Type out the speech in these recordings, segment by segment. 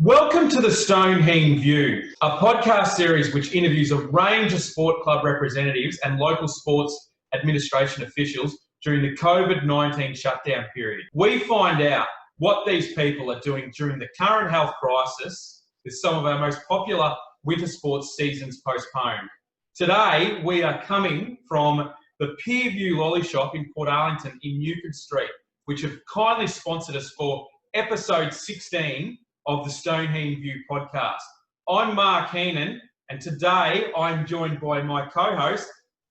Welcome to the Stoned Heen View, a podcast series which interviews a range of sport club representatives and local sports administration officials during the COVID-19 shutdown period. We find out what these people are doing during the current health crisis with some of our most popular winter sports seasons postponed. Today, we are coming from the Pier View Lolly Shop in Portarlington in Newcombe Street, which have kindly sponsored us for episode 16 of the Stoned Heen View podcast. I'm Mark Heenan, and today I'm joined by my co-host,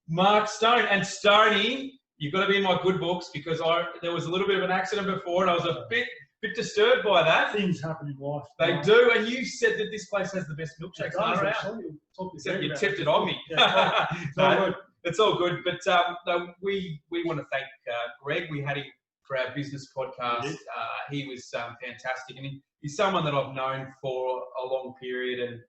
Mark Stone. And Stoney, you've got to be in my good books because there was a little bit of an accident before and I was a bit disturbed by that. Things happen in life. They do, and you said that this place has the best milkshakes around. Except you tipped it on me. Yeah, it's all good. But we want to thank Greg. We had him for our business podcast. He was fantastic, and he's someone that I've known for a long period,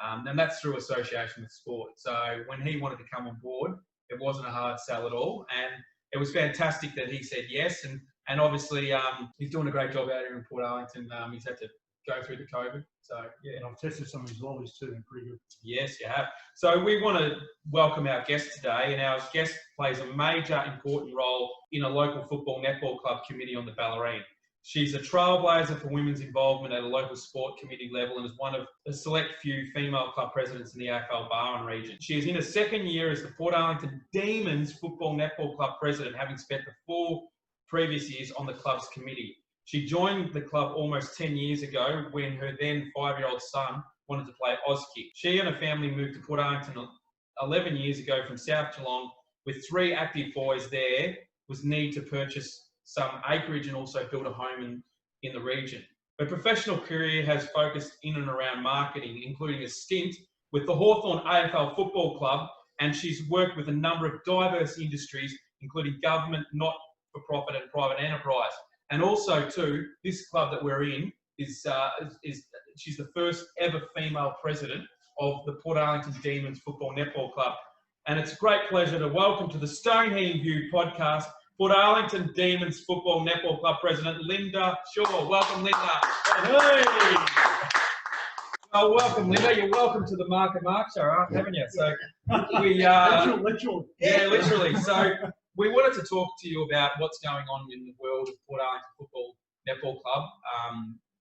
and that's through association with sport. So when he wanted to come on board, it wasn't a hard sell at all, and it was fantastic that he said yes. And obviously he's doing a great job out here in Portarlington. He's had to go through the COVID. So yeah, and I've tested some of his lollies too. They're pretty good. Yes, you have. So we want to welcome our guest today, and our guest plays a major important role in a local football netball club committee on the Ballerine. She's a trailblazer for women's involvement at a local sport committee level and is one of the select few female club presidents in the AFL Barwon region. She is in her second year as the Portarlington Demons Football Netball Club president, having spent the 4 previous years on the club's committee. She joined the club almost 10 years ago when her then 5-year-old son wanted to play Auskick. She and her family moved to Portarlington 11 years ago from South Geelong. With 3 active boys, there was need to purchase some acreage and also build a home in the region. Her professional career has focused in and around marketing, including a stint with the Hawthorn AFL Football Club, and she's worked with a number of diverse industries, including government, not-for-profit and private enterprise. And also, too, this club that we're in is she's the first ever female president of the Portarlington Demons Football Netball Club. And it's a great pleasure to welcome to the Stoned Heen View podcast, Portarlington Demons Football Netball Club President, Linda Shaw. Welcome, Linda. Hey! Oh, welcome, Linda. You're welcome to the Mark and Mark show, haven't you? So we literally. Yeah, literally. So we wanted to talk to you about what's going on in the world of Portarlington Football Netball Club.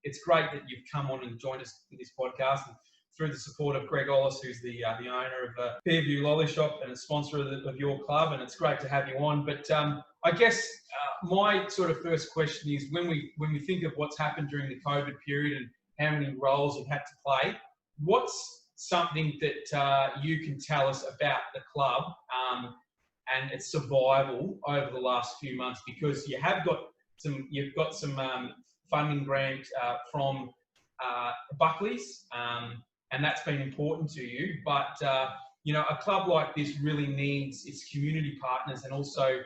It's great that you've come on and joined us in this podcast, and through the support of Greg Ollis, who's the owner of Pier View Lolly Shop and a sponsor of your club, and it's great to have you on. But I guess my sort of first question is, when we think of what's happened during the COVID period and how many roles you've had to play, what's something that you can tell us about the club and its survival over the last few months? Because you've got some funding grant from Buckley's, and that's been important to you. But a club like this really needs its community partners and also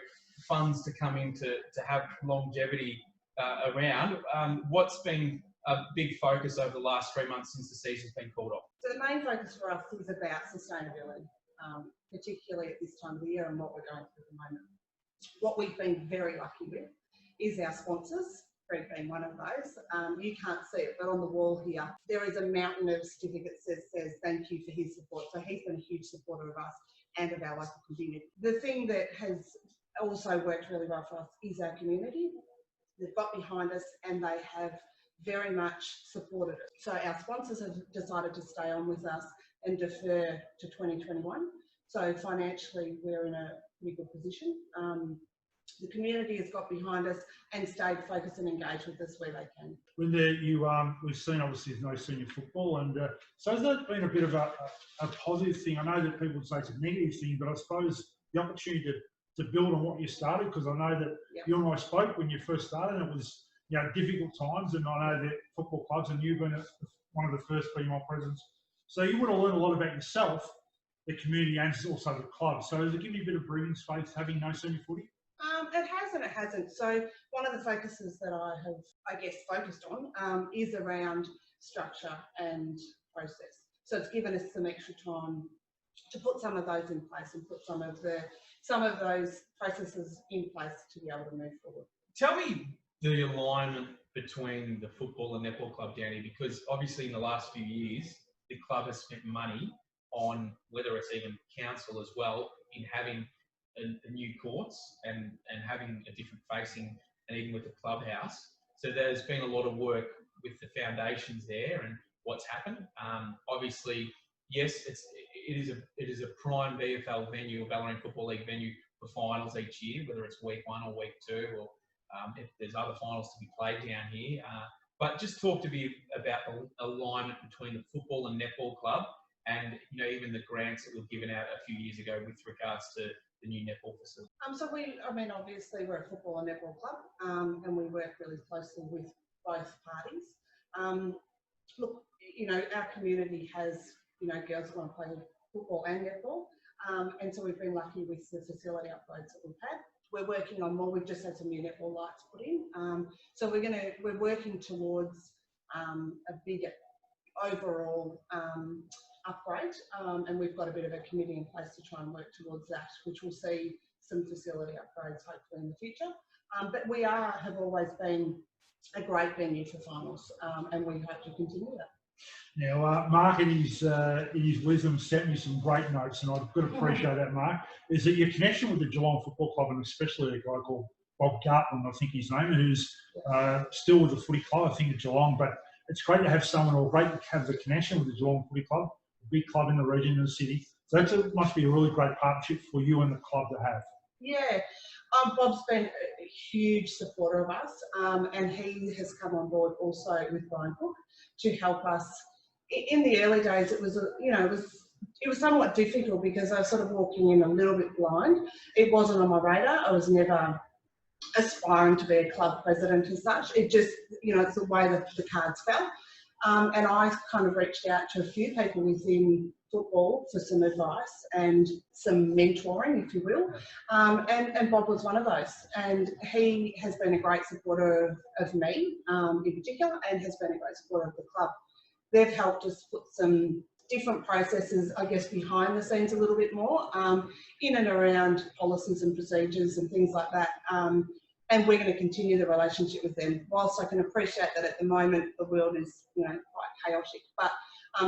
funds to come in to have longevity around. What's been a big focus over the last 3 months since the season's been called off? So the main focus for us is about sustainability, particularly at this time of the year and what we're going through at the moment. What we've been very lucky with is our sponsors, Greg being one of those. You can't see it, but on the wall here, there is a mountain of certificates that says thank you for his support. So he's been a huge supporter of us and of our local community. The thing that has also worked really well for us is our community. They've got behind us and they have very much supported it. So our sponsors have decided to stay on with us and defer to 2021. So financially, we're in a pretty good position. The community has got behind us and stayed focused and engaged with us where they can. Linda, we've seen obviously there's no senior football, and so has that been a bit of a positive thing? I know that people say it's a negative thing, but I suppose the opportunity to build on what you started, because I know that you and I spoke when you first started, and it was difficult times, and I know that football clubs, and you've been one of the first female presidents, so you would have learned a lot about yourself, the community, and also the club. So does it give you a bit of breathing space having no senior footy? It has and it hasn't. So one of the focuses that I have, focused on is around structure and process. So it's given us some extra time to put some of those in place and put some of those processes in place to be able to move forward. Tell me the alignment between the football and netball club, Danny, because obviously in the last few years, the club has spent money on, whether it's even council as well, in having a new courts and having a different facing, and even with the clubhouse. So there's been a lot of work with the foundations there and what's happened. Obviously, yes, it is a prime VFL venue, a Ballarat Football League venue for finals each year, whether it's week 1 or week 2, or if there's other finals to be played down here. But just talk to me about the alignment between the football and netball club, and even the grants that were given out a few years ago with regards to the new netball facility. Obviously we're a football and netball club, and we work really closely with both parties. Look, our community has, girls who want to play football and netball, and so we've been lucky with the facility upgrades that we've had. We're working on more. We've just had some new netball lights put in, so we're working towards a bigger overall upgrade, and we've got a bit of a committee in place to try and work towards that, which will see some facility upgrades hopefully in the future. But we have always been a great venue for finals, and we hope to continue that. Now, Mark, in his wisdom, sent me some great notes, and I've got to appreciate that, Mark, is that your connection with the Geelong Football Club, and especially a guy called Bob Gartland, I think his name, who's still with the footy club, I think, at Geelong, but it's great to have someone, or great to have the connection with the Geelong Footy Club, a big club in the region and the city. So that must be a really great partnership for you and the club to have. Yeah, Bob's been a huge supporter of us, and he has come on board also with Brian Cook to help us. In the early days, it was it was somewhat difficult because I was sort of walking in a little bit blind. It wasn't on my radar. I was never aspiring to be a club president as such. It just, it's the way that the cards fell. And I kind of reached out to a few people within football for some advice and some mentoring, if you will. And Bob was one of those. And he has been a great supporter of me in particular, and has been a great supporter of the club. They've helped us put some different processes, I guess, behind the scenes a little bit more, in and around policies and procedures and things like that. And we're going to continue the relationship with them. Whilst I can appreciate that at the moment the world is, quite chaotic, but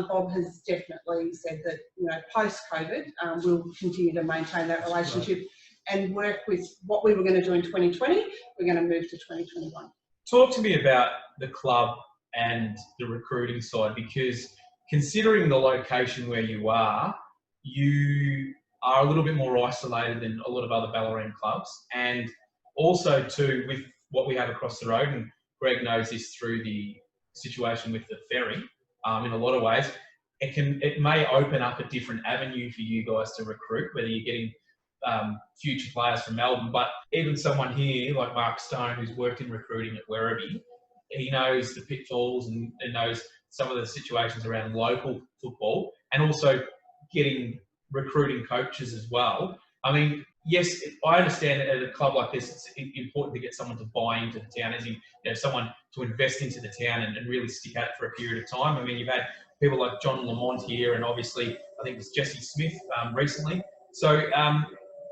Bob has definitely said that, post-COVID, we'll continue to maintain that relationship and work with what we were going to do in 2020. We're going to move to 2021. Talk to me about the club and the recruiting side, because considering the location where you are a little bit more isolated than a lot of other Ballarat clubs, and also too with what we have across the road, and Greg knows this through the situation with the ferry, in a lot of ways, it may open up a different avenue for you guys to recruit, whether you're getting future players from Melbourne, but even someone here like Mark Stone, who's worked in recruiting at Werribee, he knows the pitfalls and knows some of the situations around local football, and also recruiting coaches as well. I mean, yes, I understand that at a club like this, it's important to get someone to buy into the town, as in, someone to invest into the town and really stick at it for a period of time. I mean, you've had people like John Lamont here, and obviously, I think it's Jesse Smith recently. So,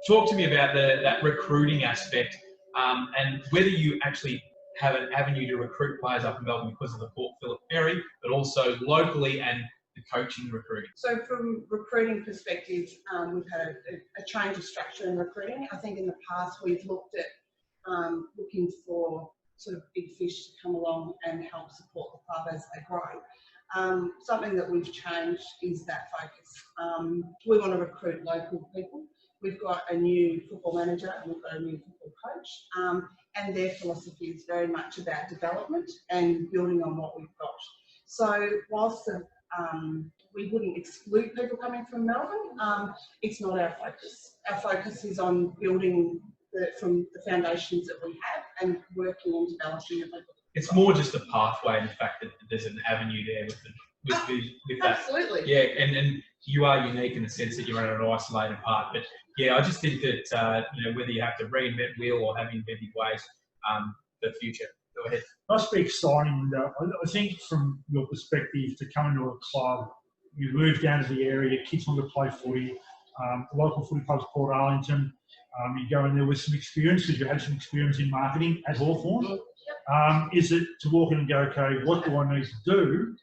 talk to me about that recruiting aspect, and whether you actually have an avenue to recruit players up in Melbourne because of the Port Phillip ferry, but also locally and the coaching recruiting. So from recruiting perspective, we've had a change of structure in recruiting. I think in the past we've looked at looking for sort of big fish to come along and help support the club as they grow. Something that we've changed is that focus. We want to recruit local people. We've got a new football manager and we've got a new football coach, and their philosophy is very much about development and building on what we've got. So whilst we wouldn't exclude people coming from Melbourne, it's not our focus. Our focus is on building from the foundations that we have and working and developing the people. It's more just a pathway, and the fact that there's an avenue there with that. Absolutely. Yeah, and you are unique in the sense that you're in an isolated part. But yeah, I just think that whether you have to reinvent wheel or have inventive ways, the future. Go ahead. Must be exciting. I think from your perspective, to come into a club, you move down to the area, kids want to play footy, local footy clubs, Portarlington, you go in there with some experience, because you had some experience in marketing at Hawthorn. Yep. Is it to walk in and go, okay, what do I need to do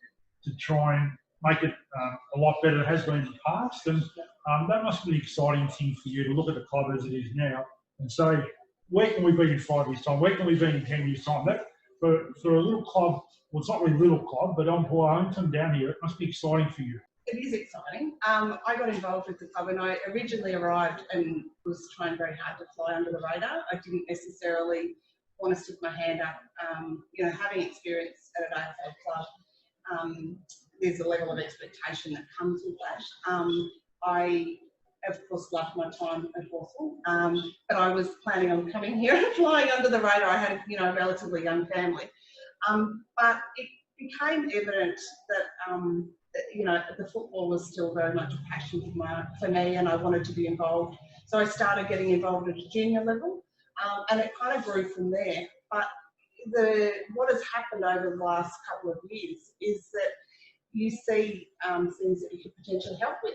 to try and make it a lot better than it has been in the past? And that must be an exciting thing for you to look at the club as it is now and say, where can we be in 5 years' time? Where can we be in 10 years' time? That, for a little club, well, it's not really a little club, but on Portarlington down here, it must be exciting for you. It is exciting. I got involved with the club when I originally arrived and was trying very hard to fly under the radar. I didn't necessarily want to stick my hand up. Having experience at an AFL club, there's a level of expectation that comes with that. I, of course, loved my time at Hawthorn, but I was planning on coming here and flying under the radar. I had, a relatively young family. But it became evident that, the football was still very much a passion for me, and I wanted to be involved. So I started getting involved at a junior level, and it kind of grew from there. But what has happened over the last couple of years is that you see things that you could potentially help with.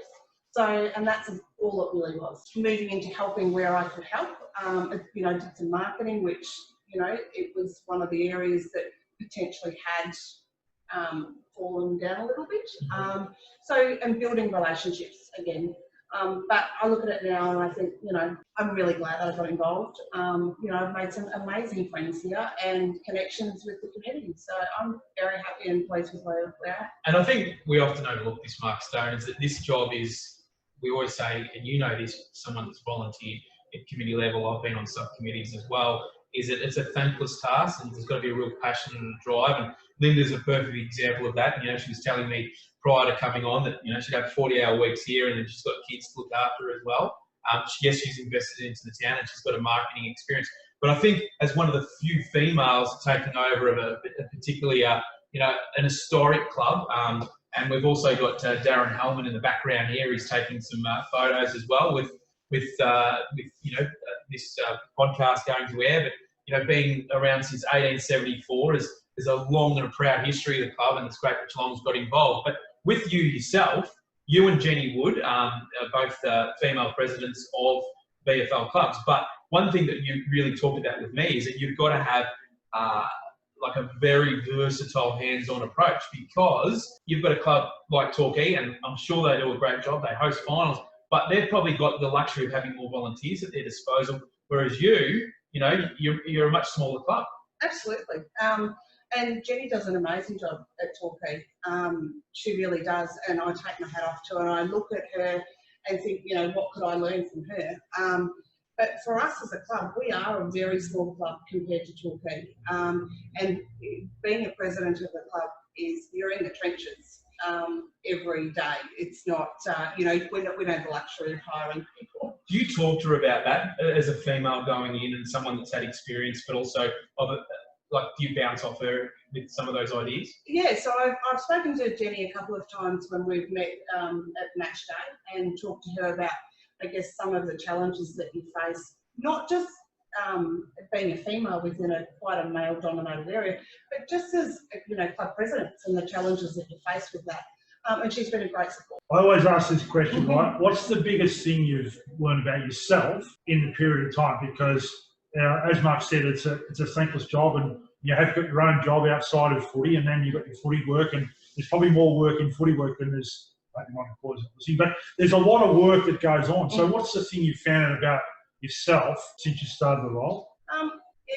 So, and that's all it really was. Moving into helping where I could help. I did some marketing, which, it was one of the areas that potentially had fallen down a little bit. And building relationships again. But I look at it now and I think, I'm really glad that I got involved. I've made some amazing friends here and connections with the community. So I'm very happy and pleased with where we're at. And I think we often overlook this, Mark Stone, is that this job is, we always say, and you know this, someone that's volunteered at committee level, I've been on subcommittees as well, is that it's a thankless task and there's got to be a real passion and a drive. And Linda's a perfect example of that. She was telling me prior to coming on that, she'd have 40-hour weeks here and then she's got kids to look after as well. Yes, she's invested into the town and she's got a marketing experience. But I think as one of the few females taking over of a particularly, an historic club, and we've also got Darren Hellman in the background here. He's taking some photos as well with this podcast going to air. But being around since 1874 is a long and proud history of the club, and it's great that Geelong's got involved. But with you yourself, you and Jenny Wood are both female presidents of VFL clubs. But one thing that you really talked about with me is that you've got to have like a very versatile, hands-on approach, because you've got a club like Torquay, and I'm sure they do a great job. They host finals, but they've probably got the luxury of having more volunteers at their disposal. Whereas you're a much smaller club. Absolutely. And Jenny does an amazing job at Torquay. She really does, and I take my hat off to her. And I look at her and think, what could I learn from her? But for us as a club, we are a very small club compared to Torquay. And being a president of the club is you're in the trenches every day. It's not, we don't have the luxury of hiring people. Do you talk to her about that as a female going in and someone that's had experience, but also do you bounce off her with some of those ideas? Yeah, so I've spoken to Jenny a couple of times when we've met at match day and talked to her about, I guess, some of the challenges that you face, not just being a female within quite a male-dominated area, but just as, club presidents and the challenges that you face with that. And she's been a great support. I always ask this question, right? What's the biggest thing you've learned about yourself in the period of time? Because, as Mark said, it's a thankless job, and you have got your own job outside of footy, and then you've got your footy work, and there's probably more work in footy work than there's, but there's a lot of work that goes on. So what's the thing you found out about yourself since you started the role?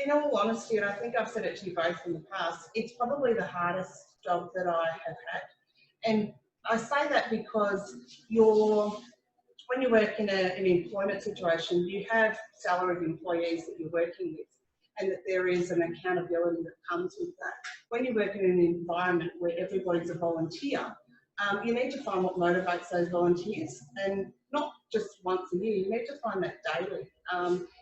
In all honesty, and I think I've said it to you both in the past, it's probably the hardest job that I have had. And I say that because when you work in an employment situation, you have salaried employees that you're working with, and that there is an accountability that comes with that. When you work in an environment where everybody's a volunteer, you need to find what motivates those volunteers, and not just once a year. You need to find that daily,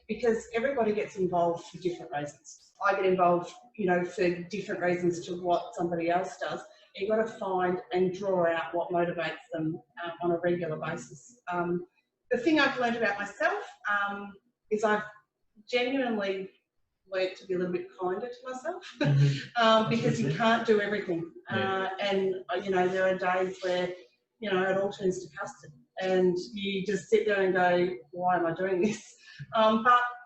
because everybody gets involved for different reasons. I get involved, for different reasons to what somebody else does. You've got to find and draw out what motivates them on a regular basis. The thing I've learned about myself is I've genuinely learned to be a little bit kinder to myself, because you can't do everything. And, there are days where, it all turns to custard and you just sit there and go, why am I doing this?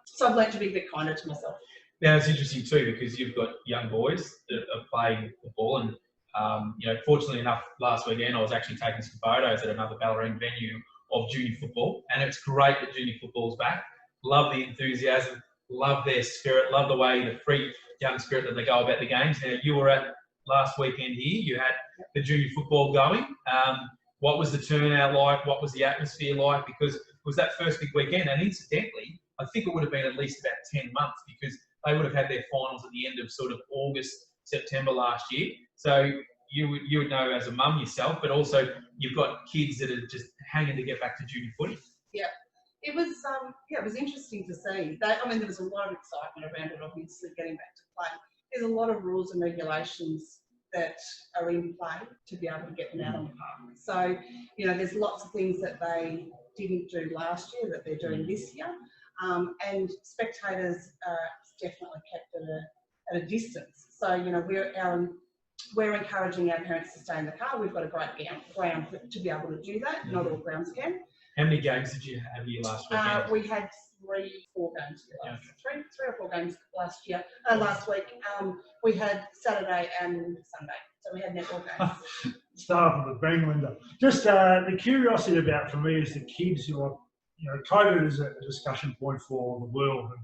So I've learned to be a bit kinder to myself. Now it's interesting too because you've got young boys that are playing football, and fortunately enough, last weekend I was actually taking some photos at another Ballerine venue of junior football, and it's great that junior football's back. Love the enthusiasm, love their spirit, love the way the free young spirit that they go about the games. Now you were at last weekend here. You had the junior football going. What was the turnout like? What was the atmosphere like? Because it was that first big weekend, and incidentally, I think it would have been at least about 10 months because they would have had their finals at the end of sort of August, September last year. So you would know as a mum yourself, but also you've got kids that are just hanging to get back to junior footy. Yeah, it was it was interesting to see. There was a lot of excitement around it. Obviously, getting back to play. There's a lot of rules and regulations that are in play to be able to get them out on the park. So, there's lots of things that they didn't do last year that they're doing this year. And spectators are definitely kept at a distance. So, we're encouraging our parents to stay in the car. We've got a great ground to be able to do that. Not all grounds can. How many games did you have here last weekend? We had 4 games here last three or four games last week. We had Saturday and Sunday, so we had netball games. Start with the bang, Linda. Just the curiosity about for me is the kids who are, COVID is a discussion point for the world, and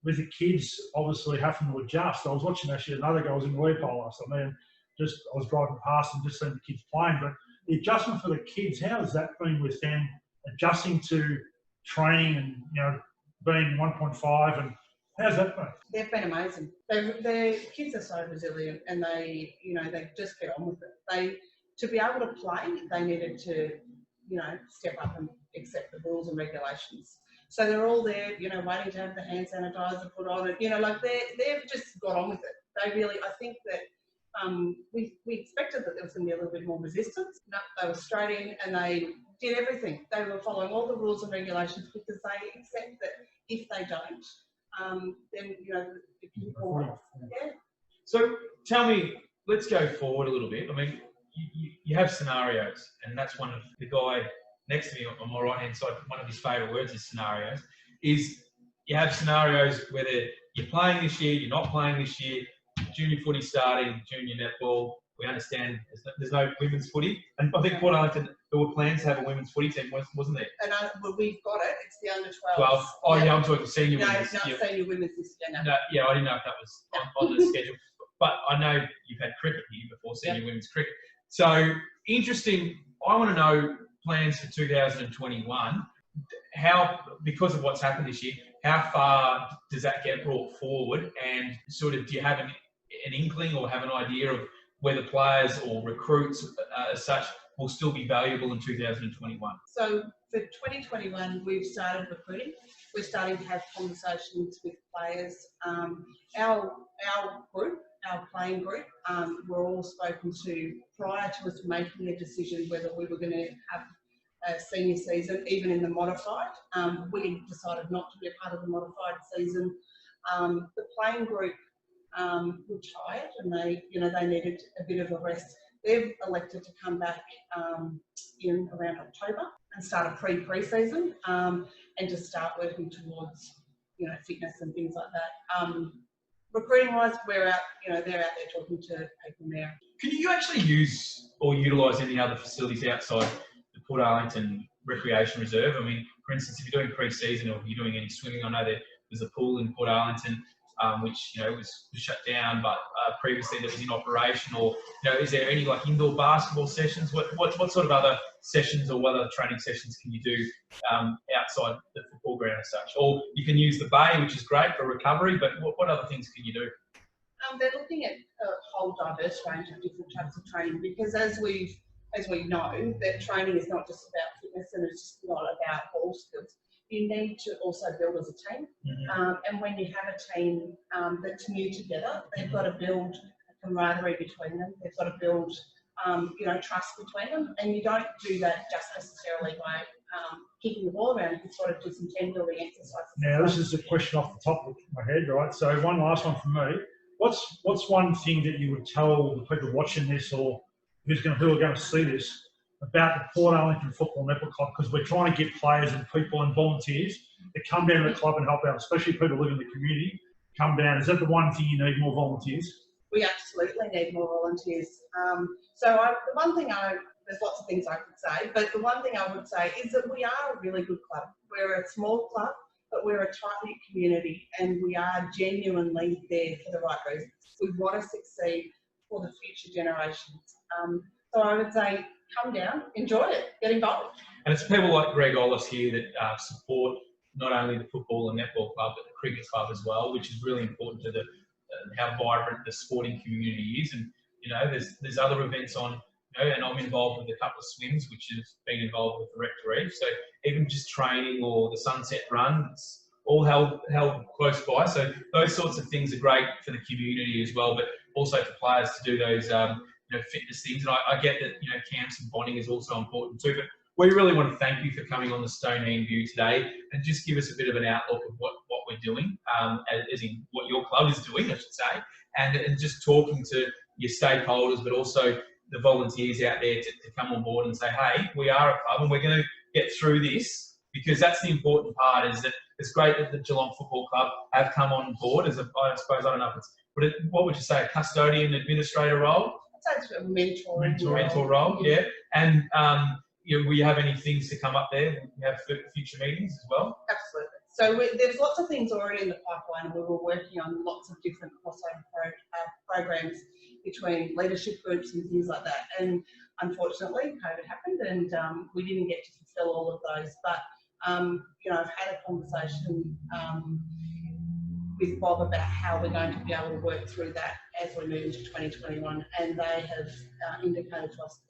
with the kids obviously having to adjust. I was watching actually another guy was in Leopold last time, I was driving past and just seeing the kids playing, but the adjustment for the kids, how has that been with them adjusting to training and being 1.5, and how's that been? They've been amazing. Their kids are so resilient, and they just get on with it. To be able to play, they needed to step up and accept the rules and regulations. So they're all there, waiting to have the hand sanitizer put on it. They've just got on with it. They really, I think that we expected that there was going to be a little bit more resistance. No, they were straight in and they did everything. They were following all the rules and regulations because they accept that if they don't, then it can fall off. Yeah. So tell me, let's go forward a little bit. I mean, you have scenarios, and that's one of the guy next to me on my right hand side. One of his favourite words is scenarios. Is you have scenarios whether you're playing this year, you're not playing this year. Junior footy starting, junior netball. We understand there's no women's footy, and I think Portarlington there were plans to have a women's footy team, wasn't there? And we've got it. It's the under 12. 12. Oh yeah, I'm talking senior no, women's. No, it's not senior women's this year. No, yeah, I didn't know if that was on the schedule, but I know you've had cricket here before, senior women's cricket. So interesting. I want to know plans for 2021. How, because of what's happened this year, how far does that get brought forward? And sort of, do you have an inkling or have an idea of whether players or recruits as such will still be valuable in 2021? So for 2021, we've started recruiting. We're starting to have conversations with players. Our group, our playing group, were all spoken to prior to us making a decision whether we were going to have a senior season, even in the modified. We decided not to be a part of the modified season. The playing group were tired and they needed a bit of a rest. They've elected to come back in around October and start a pre-season and to start working towards fitness and things like that. Recruiting wise, we're out. They're out there talking to people now. Can you actually use or utilise any other facilities outside the Portarlington Recreation Reserve? I mean, for instance, if you're doing pre-season or if you're doing any swimming, I know there's a pool in Portarlington which was shut down, but previously that was in operation. Or is there any like indoor basketball sessions? What sort of other sessions or what other training sessions can you do outside the football ground as such? Or you can use the bay, which is great for recovery. But what other things can you do? They're looking at a whole diverse range of different types of training because as we know, that training is not just about fitness and it's just not about ball skills. You need to also build as a team. Mm-hmm. And when you have a team that's new together, they've got to build a camaraderie between them. They've got to build, trust between them. And you don't do that just necessarily by kicking the ball around. You've got to do some team building exercises. Now, this is a question off the top of my head, right? So one last one from me. What's one thing that you would tell the people watching this or who are going to see this about the Portarlington Football Netball Club, because we're trying to get players and people and volunteers to come down to the club and help out, especially people living in the community. come down. Is that the one thing you need, more volunteers? We absolutely need more volunteers. There's lots of things I could say, but the one thing I would say is that we are a really good club. We're a small club, but we're a tight-knit community, and we are genuinely there for the right reasons. We want to succeed for the future generations. So I would say, come down, enjoy it, get involved. And it's people like Greg Ollis here that support not only the football and netball club, but the cricket club as well, which is really important to how vibrant the sporting community is. And there's other events on. And I'm involved with a couple of swims, which has been involved with the Rectory. So even just training or the Sunset Run, it's all held close by. So those sorts of things are great for the community as well, but also for players to do those fitness things. And I get that camps and bonding is also important too. But we really want to thank you for coming on the Stoned Heen View today and just give us a bit of an outlook of what we're doing, as in what your club is doing, I should say, and just talking to your stakeholders, but also the volunteers out there to come on board and say, hey, we are a club and we're going to get through this, because that's the important part. Is that it's great that the Geelong Football Club have come on board as I don't know if it's, but what would you say, a custodian administrator role? I'd say it's a mentor role, yeah. And will you have any things to come up there? We have future meetings as well? Absolutely. So there's lots of things already in the pipeline, and we were working on lots of different crossover programs between leadership groups and things like that. And unfortunately, COVID happened, and we didn't get to fulfil all of those. But I've had a conversation with Bob about how we're going to be able to work through that as we move into 2021, and they have indicated to us.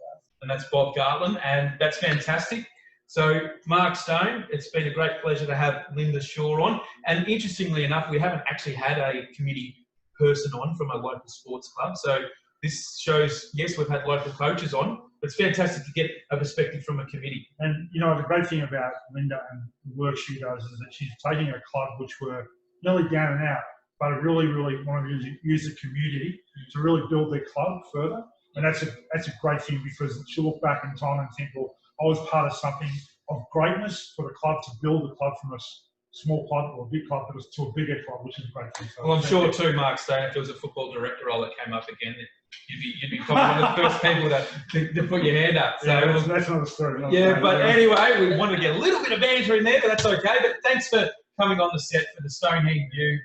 And that's Bob Gartland, and that's fantastic. So, Mark Stone, it's been a great pleasure to have Linda Shaw on. And interestingly enough, we haven't actually had a committee person on from a local sports club. So this shows, yes, we've had local coaches on, but it's fantastic to get a perspective from a committee. And, the great thing about Linda and the work she does is that she's taking a club which were nearly down and out, but really, really want to use the community to really build their club further. And that's a great thing, because she'll look back in time and think, well, I was part of something of greatness for the club, to build the club from a small club or a big club to a bigger club, which is a great thing. So well, I'm sure too, Mark Stone, if there was a football director role that came up again, you'd be probably one of the first people to put your hand up. So yeah, that's another story. Anyway, we wanted to get a little bit of banter in there, but that's okay. But thanks for coming on the set for the Stoned Heen View.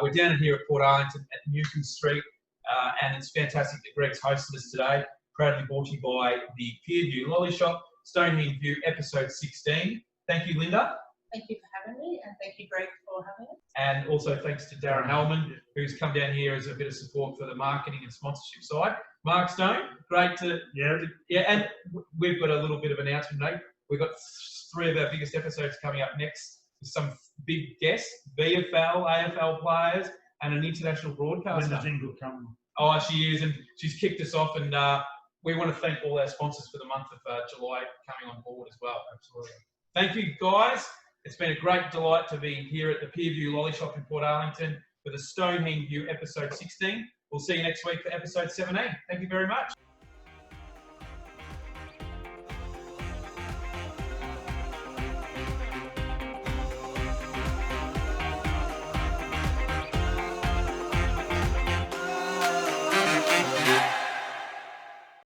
We're down here at Portarlington at Newton Street, and it's fantastic that Greg's hosted us today. Proudly brought to you by the Pier View Lolly Shop, Stoned Heen View, episode 16. Thank you, Linda. Thank you for having me, and thank you, Greg, for having us. And also thanks to Darren Hellman, who's come down here as a bit of support for the marketing and sponsorship side. Mark Stone, great to... Yeah, and we've got a little bit of announcement, mate. We've got 3 of our biggest episodes coming up next with some big guests, VFL, AFL players, and an international broadcaster. Linda's in good company. Oh, she is, and she's kicked us off, and we want to thank all our sponsors for the month of July coming on board as well. Absolutely. Thank you, guys. It's been a great delight to be here at the Pier View Lolly Shop in Portarlington for the Stoned Heen View episode 16. We'll see you next week for episode 17. Thank you very much.